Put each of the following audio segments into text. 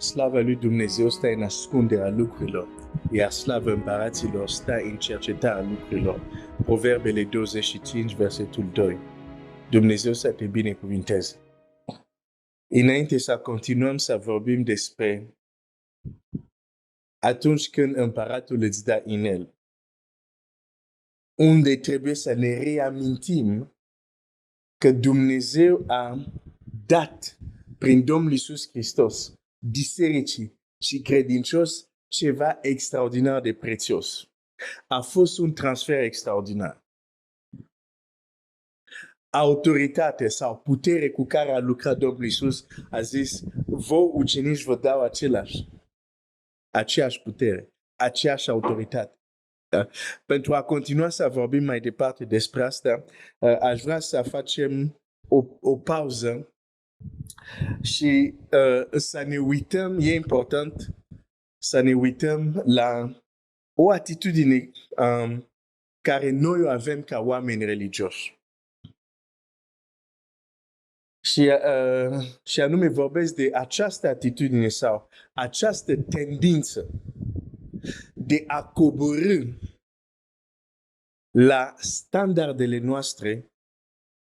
Slava lui Dumnezeu stă în ascunderea lucrurilor, iar slava împăraților stă în cercetarea lucrurilor. Proverbele 25, versetul 2. Dumnezeu să te binecuvinteze. Înainte să continuăm să vorbim despre atunci când împăratul îți dă inel, unde trebuie să ne reamintim că Dumnezeu a dat prin Domnul Iisus Hristos bisericii și credincios ceva extraordinar de prețios. A fost un transfer extraordinar. Autoritate sau putere cu care a lucrat Domnul Iisus a zis, vouă ucenici vă dau aceeași putere, aceeași autoritate. Da? Pentru a continua să vorbim mai departe despre asta, aș vrea să facem o pauză și să ne uităm, e important să ne uităm la o atitudine care noi o avem ca oameni religioși. Și anume vorbesc de această atitudine sau această tendință de a coborî la standardele noastre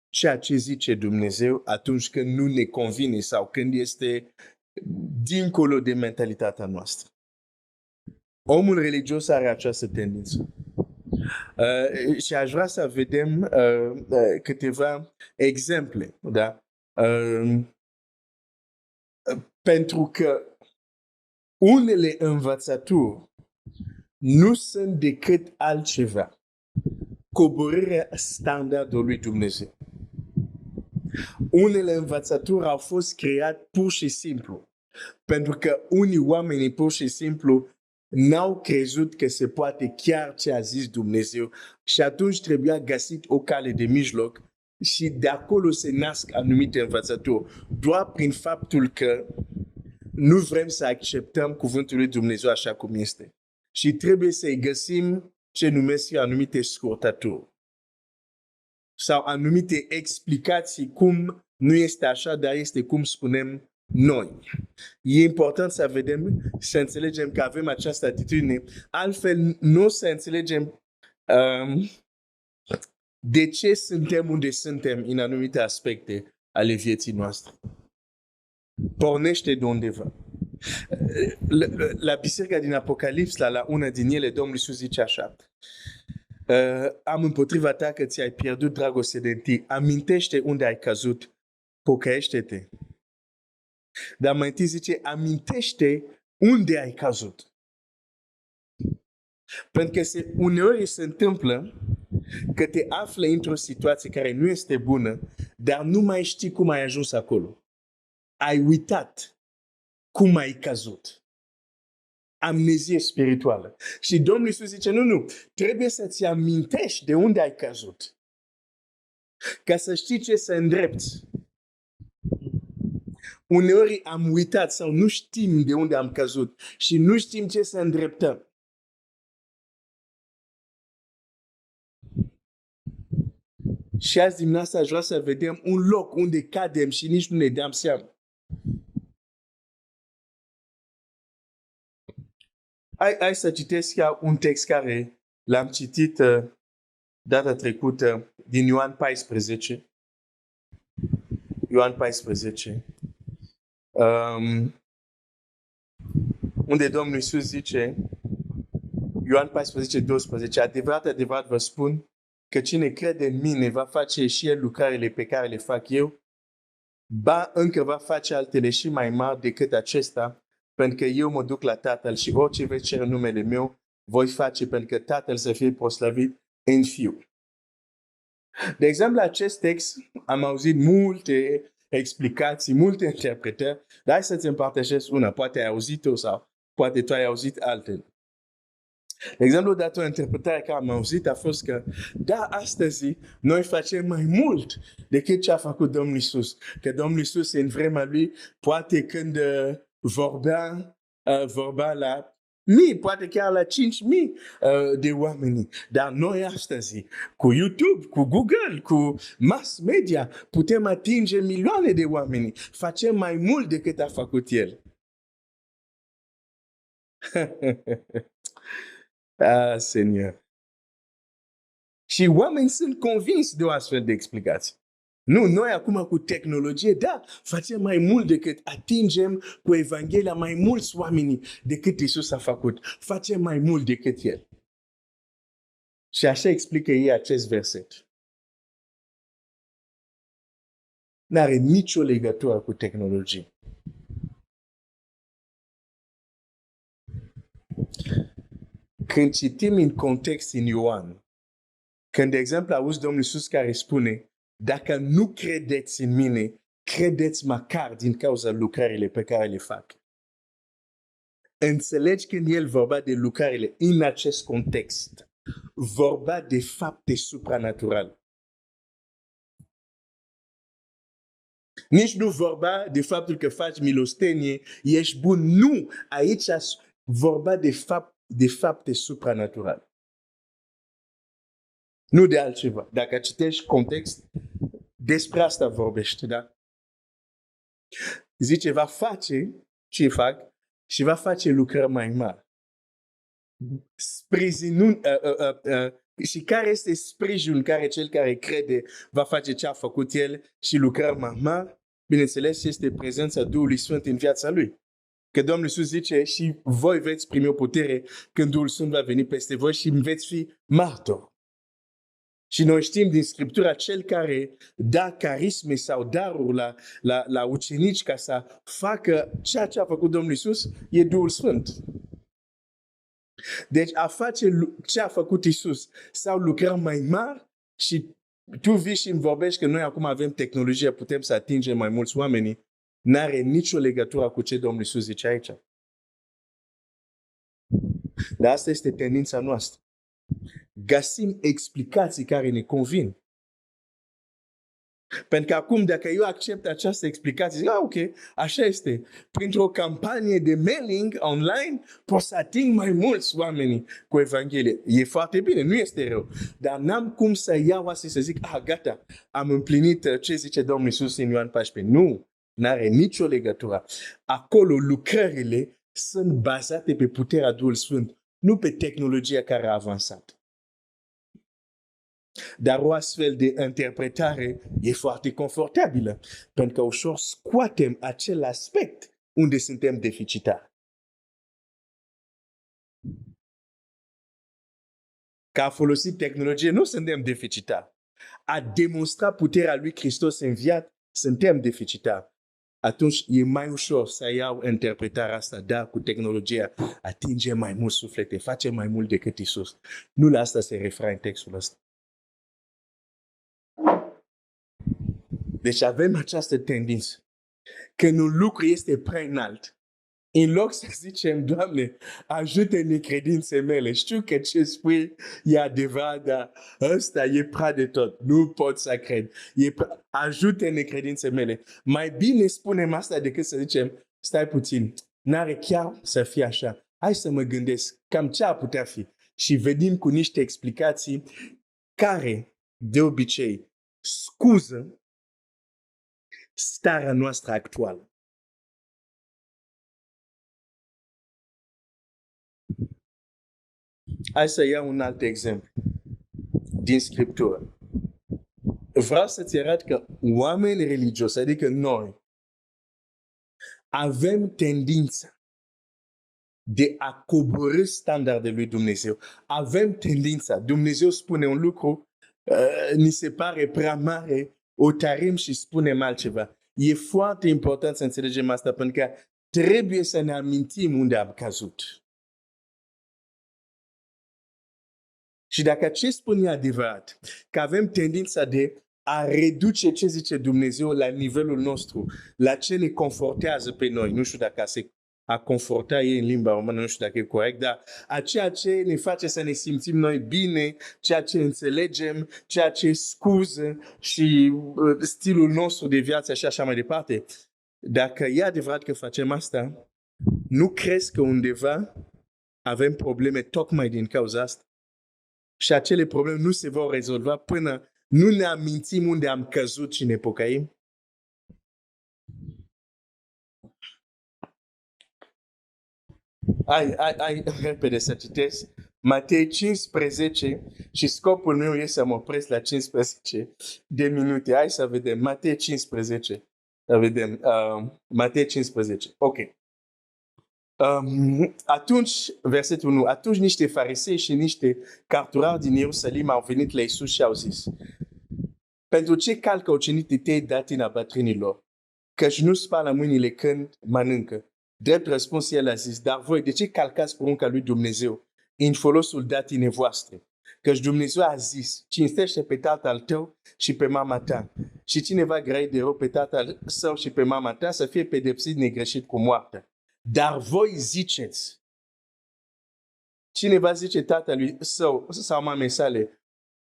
ceea ce zice Dumnezeu atunci când nu ne convine sau când este dincolo de mentalitatea noastră. Omul religios are această tendință. Și aș vrea să vedem câteva exemple, da? Pentru că unele învățături nu sunt decât altceva. Coborârea standardului Dumnezeu. Unele învățături au fost create pur și simplu. Pentru că unii oameni pur și simplu n-au crezut că se poate chiar ce a zis Dumnezeu și atunci trebuia găsit o cale de mijloc și de acolo se nasc anumite învățături. Doar prin faptul că nu vrem să acceptăm cuvântul lui Dumnezeu așa cum este. Și trebuie să-i găsim ce numesc anumite scurtături. Sau anumite explicații cum nu este așa, dar este cum spunem noi. E important să vedem, să înțelegem că avem această atitudine. Altfel nu o să înțelegem de ce suntem unde suntem în anumite aspecte ale vieții noastre. Pornește de undeva. La biserica din Apocalips, la una din ele, Domnul Iisus zice așa. Am împotriva ta că ți-ai pierdut dragoste de întâi. Amintește unde ai căzut. Pocăiește-te. Dar mai întâi zice, amintește unde ai căzut. Pentru că uneori se întâmplă că te afli într-o situație care nu este bună, dar nu mai știi cum ai ajuns acolo. Ai uitat cum ai căzut. Amnezie spirituală. Și Domnul Iisus zice, nu, trebuie să-ți amintești de unde ai căzut. Ca să știi ce să îndrepți. Uneori am uitat sau nu știm de unde am căzut și nu știm ce să îndreptăm. Și azi dimineața aș vrea să vedem un loc unde cadem și nici nu ne dăm seama. Hai să citesc un text care l-am citit data trecută din Ioan 14. Ioan 14. Unde Domnul Iisus zice, Ioan 14, 12, adevărat vă spun că cine crede în mine va face și el lucrările pe care le fac eu, ba încă va face altele și mai mari decât acesta, pentru că eu mă duc la Tatăl și orice veți cere în numele meu, voi face pentru că Tatăl să fie proslăvit în Fiul. De exemplu, acest text am auzit multe explicații, multe interpretări, dar hai să-ți împărtășesc una. Poate ai auzit-o sau poate tu ai auzit altele. De exemplu, dată o interpretare care am auzit a fost că, da, astăzi noi facem mai mult decât ce a făcut Domnul Iisus. Că Domnul Iisus în vremea lui, poate când vorbea la mii, poate chiar la 5.000 de oameni. Dar noi astăzi, cu YouTube, cu Google, cu mass media, putem atinge milioane de oameni. Facem mai mult decât a făcut El. Ah, Seigneur. Și oamenii sunt convinși de o astfel de explicație. Nu, noi acum cu tehnologie, da, facem mai mult decât atingem cu Evanghelia mai mulți oameni decât Isus a făcut. Facem mai mult decât El. Și așa explică ei acest verset. N-are nicio legătură cu tehnologie. Când citim în context în Ioan, când, de exemplu, auzi Domnul Iisus care spune, dacă nu credeți în mine, credeți măcar din cauza lucrările pe care le fac. Înțelegi când el vorba de lucrările în acest context, vorba de fapte supranaturale. Nici nu vorba de faptul că faci milostenie, ești bun. Nu! Aici vorba de fapte supranaturale. Nu de altceva. Dacă citești context, despre asta vorbește, da? Zice, va face ce fac și va face lucrări mai mari. Și care este sprijinul care cel care crede va face ce a făcut el și lucrări mai mari? Bineînțeles, este prezența Duhului Sfânt în viața lui. Că Domnul Iisus zice, și voi veți primi o putere când Duhul Sfânt va veni peste voi și veți fi martori. Și noi știm din Scriptura, cel care da carisme sau daruri la ucenici ca să facă ceea ce a făcut Domnul Iisus, e Duhul Sfânt. Deci a face ce a făcut Iisus sau lucrări mai mari și tu vii și îmi vorbești că noi acum avem tehnologie, putem să atingem mai mulți oameni, n-are nicio legătură cu ce Domnul Iisus zice aici. Dar asta este tendința noastră. Găsim explicații care ne convin. Pentru că acum, dacă eu accept această explicație, zic, ok, așa este. Printr-o campanie de mailing online, pot să ating mai mulți oameni cu Evanghelie. E foarte bine, nu este rău. Dar n-am cum să iau asta și să zic, gata, am împlinit ce zice Domnul Iisus în Ioan 14. Nu, n-are nicio legătură. Acolo lucrările sunt bazate pe puterea Duhului Sfânt, nu pe tehnologia care a avansat. Dar o astfel de interpretare e foarte confortabilă, pentru că ușor scoatem acel aspect unde suntem deficitari. Că a folosit tehnologie, nu suntem deficitari. A demonstrat puterea lui Hristos înviat, suntem deficitari. Atunci e mai ușor să iau interpretarea asta, da, cu tehnologia atinge mai mult suflete, face mai mult decât Isus. Nu la asta se referă în textul ăsta. Deci avem această tendință. Când un lucru este prea înalt, în loc să zicem, Doamne, ajută-ne credințe mele. Știu că ce spui e adevărat, dar ăsta e prea de tot. Nu pot să cred. Ajută-ne credințe mele. Mai bine spunem asta decât să zicem, stai puțin, n-are chiar să fie așa. Hai să mă gândesc cam ce ar putea fi. Și venim cu niște explicații care, de obicei, scuză starea noastră actuală. Hai să iau un alt exemplu din Scriptură. Vreau să-ți arăt că oameni religioși, adică noi, avem tendința de a coborî standardele lui Dumnezeu. Avem tendința. Dumnezeu spune un lucru, ni se pare prea mare, o tarim și spunem altceva. E foarte important să înțelegem asta, pentru că trebuie să ne amintim unde am căzut. Și dacă ce spun e adevărat, că avem tendința de a reduce ce zice Dumnezeu la nivelul nostru, la ce ne confortează pe noi, nu știu dacă a conforta e în limba română, nu știu dacă e corect, dar a ceea ce ne face să ne simțim noi bine, ceea ce înțelegem, ceea ce scuză și stilul nostru de viață și așa mai departe. Dacă e adevărat că facem asta, nu crezi că undeva avem probleme tocmai din cauza asta? Și acele probleme nu se vor rezolva până nu ne amintim unde am căzut și ne pocăim? Hai repede să citesc. Matei 15 și scopul meu este să mă opresc la 15 de minute. Hai să vedem. Matei 15. Să vedem. Matei 15. Ok. Atunci, versetul 1, atunci niște farisei și niște cărturari din Ierusalim au venit la Iisus și au zis: pentru ce calcă ucenicii tăi datina bătrânilor, căci nu spală mâinile când mănâncă? Drept răspuns, el a zis: dar voi, de ce calcați porunca lui Dumnezeu în folosul datinei voastre? Căci Dumnezeu a zis: cinstește pe tatăl tău și pe mama ta. Și cine va grăi de rău pe tatăl său și pe mama ta să fie pedepsit negreșit cu moartea. Dar voi ziceți, cine va zice tatălui său sau mamei sale: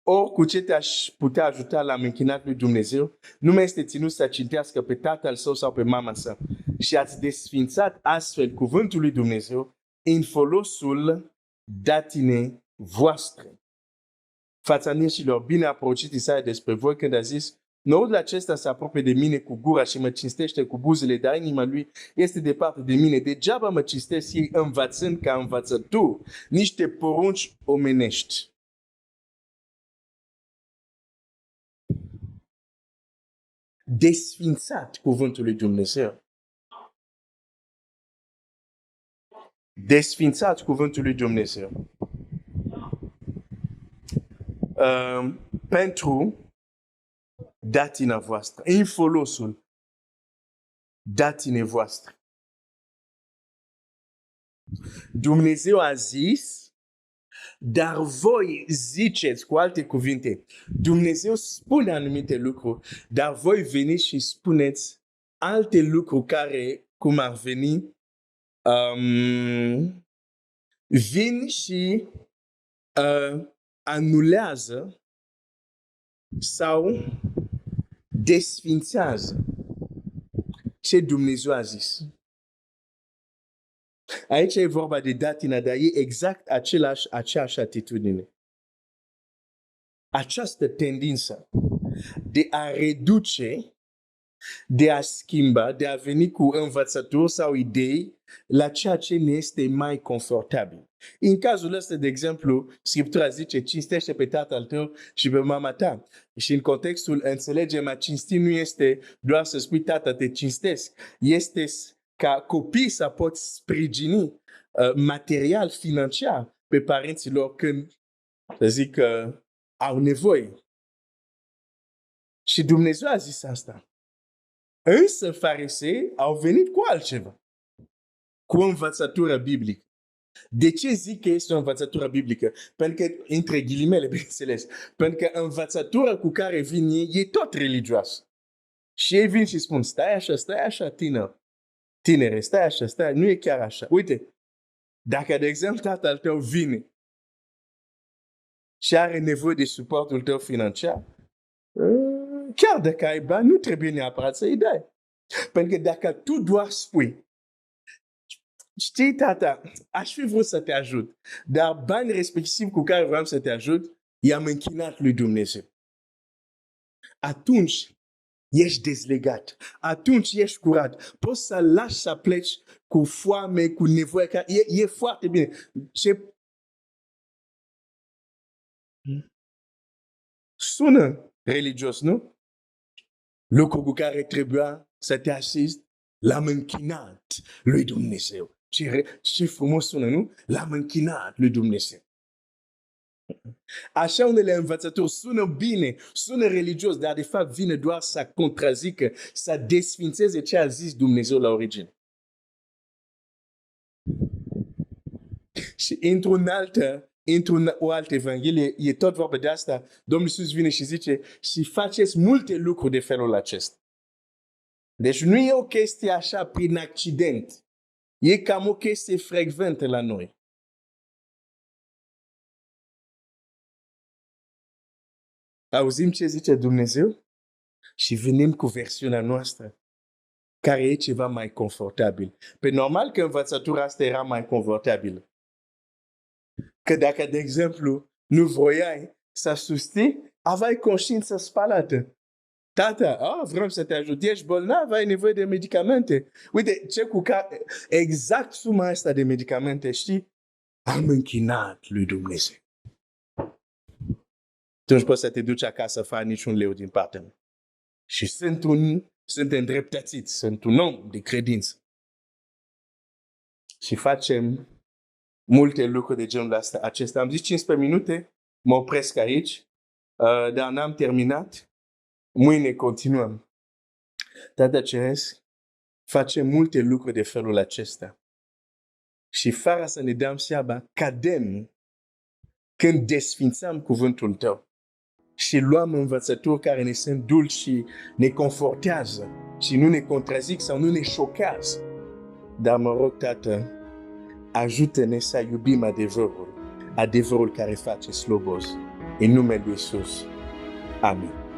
ori cu ce te-aș putea ajuta la închinat lui Dumnezeu, nu mai este ținut să cintească pe tatăl său sau pe mama sa. Și ați desfințat astfel cuvântul lui Dumnezeu în folosul datinei voastre. Fața nieșilor bine a prorocit Isaia despre voi când a zis: noul acesta se apropie de mine cu gura și mă cinstește cu buzele, dar inima lui este departe de mine. Degeaba mă cinstesc ei învățând ca învățător niște porunci omenești. Desfințat cuvântul lui Dumnezeu. Desfințat cuvântul lui Dumnezeu. Pentru datina voastră, în folosul datinei voastre. Dumnezeu a zis, dar voi ziceți, cu alte cuvinte, Dumnezeu spune anumite lucruri, dar voi veniți și spuneți alte lucruri care, cum ar veni, vin și anulează sau desfințează ce Dumnezeu a zis. Aici e vorba de datina, dar e exact aceeași atitudine. Această tendință de a reduce, de a schimba, de a veni cu învățături sau idei la ceea ce ne este mai confortabil. În cazul ăsta, de exemplu, Scriptura zice: cinstește pe tatăl tău și pe mama ta. Și în contextul înțelegem, a cinsti nu este doar să spui tata te cinstesc, este ca copiii să pot sprijini material, financiar pe părinții lor când, să zic, au nevoie. Și Dumnezeu a zis asta. Însă farisei au venit cu altceva, cu o învățătură biblică. De ce zic că este o învățătură biblică? Pentru că, între ghilimele, bineînțeles, pentru că învățătura cu care vin ei e tot religioasă. Și ei vin și spun: stai așa, tinere, stai așa, nu e chiar așa. Uite, dacă, de exemplu, tatăl tău vine și are nevoie de suportul tău financiar, chiar dacă ai bani, nu trebuie neapărat să-i dai. Pentru că dacă tu doar spui: știi, tata, aș fi vrut să te ajut, dar banii respectiv cu care vreau să te ajut, i-am închinat lui Dumnezeu. Atunci ești dezlegat. Atunci ești curat. Poți să lași să pleci cu foame, cu nevoie. E foarte bine. Sună religios, nu? Lucru cu care trebuia să te asisti, l-am închinat lui Dumnezeu. Ce frumos sună, nu? L-am închinat lui Dumnezeu. Așa unele învățături sună bine, sună religios, dar de fapt vine doar să contrazică, să desfințeze ce a zis Dumnezeu la origine. Și într-o altă evanghelie, e tot vorba de asta, Domnul Iisus vine și zice: și faceți multe lucruri de felul acesta. Deci nu e o chestie așa prin accident. E cam o chestie frecventă la noi. Auzim ce zice Dumnezeu și venim cu versiunea noastră, care e ceva mai confortabil. Pe normal că învățătura asta era mai confortabilă. Că dacă, de exemplu, nu voiai să susții, aveai conștiință spalată. Tata, vrem să te ajut. Ești bolnav, ai nevoie de medicamente. Uite, ce cu care, exact suma asta de medicamente, știi? Am închinat lui Dumnezeu. Tu nu poți să te duci acasă fără niciun leu din partea mea. Și sunt îndreptățit, sunt un om de credință. Și facem multe lucruri de genul acesta. Am zis 15 minute, mă opresc aici, dar n-am terminat. Mâine continuăm. Tată Ceresc, facem multe lucruri de felul acesta. Și fără să ne dăm seama, cadem când desfințăm cuvântul Tău. Și luăm învățături care ne sunt dulci și ne confortează și nu ne contrazic sau nu ne șochează. Dar mă rog, Tată, ajută-ne să iubim adevărul care face slobos. În numele lui Iisus. Amin.